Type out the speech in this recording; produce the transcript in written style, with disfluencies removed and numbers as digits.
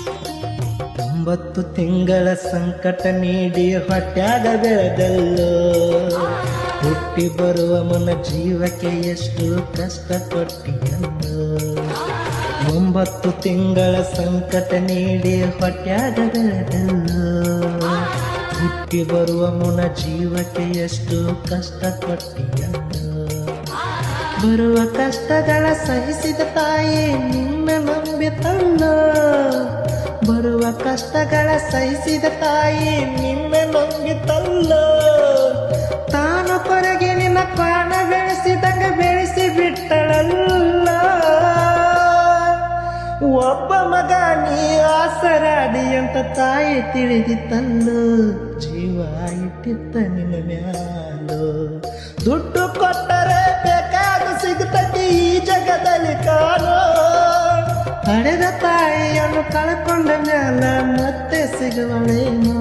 9 ತಿಂಗಳ ಸಂಕಟ ನೀಡಿ ಹೊಟ್ಯಾಗ ಬೆಳೆದಲ್ಲೋ, ಹುಟ್ಟಿ ಬರುವ ಮುನ್ನ ಜೀವಕ್ಕೆ ಎಷ್ಟು ಕಷ್ಟ ಕೊಟ್ಟಿಯಲ್ಲೋ. 9 ತಿಂಗಳ ಸಂಕಟ ನೀಡಿ ಹೊಟ್ಯಾಗ ಬೆಳೆದಲ್ಲೋ, ಹುಟ್ಟಿ ಬರುವ ಮುನ್ನ ಜೀವಕ್ಕೆ ಎಷ್ಟು ಕಷ್ಟ ಕೊಟ್ಟಿಯಲ್ಲೋ. ಬರುವ ಕಷ್ಟಗಳ ಸಹಿಸಿದ ತಾಯಿ ನಿನ್ನ ನಂಬಿತಲ್ಲೋ, ಬರುವ ಕಷ್ಟಗಳ ಸಹಿಸಿದ ತಾಯಿ ನಿನ್ನ ನಂಬಿತಲ್ಲೋ. ತಾನು ಕೊರಗೆ ನಿನ್ನ ಪ್ರಾಣ ಬೆಳೆಸಿದಂಗ ಬೆಳೆಸಿ ಬಿಟ್ಟಳಲ್ಲ. ಒಬ್ಬ ಮಗ ನೀ ಆಸರಾಡಿ ಅಂತ ತಾಯಿ ತಿಳಿದಿತ್ತಲ್ಲೋ, ಜೀವ ಇಟ್ಟಿತ್ತ ನಿನ್ನ ಮ್ಯಾಲೋ. ದುಡ್ಡು ಕೊಟ್ಟರೆ ಬೇಕಾದ ಸಿಗುತ್ತದೆ ಈ ಜಗದಲ್ಲಿ ಕಾಣೋ, ಹಡೆದ ತಾಯಿಯನ್ನು ಕಳ್ಕೊಂಡ ಮ್ಯಾಲ ಮತ್ತೆ ಸಿಗುವಳೇನು.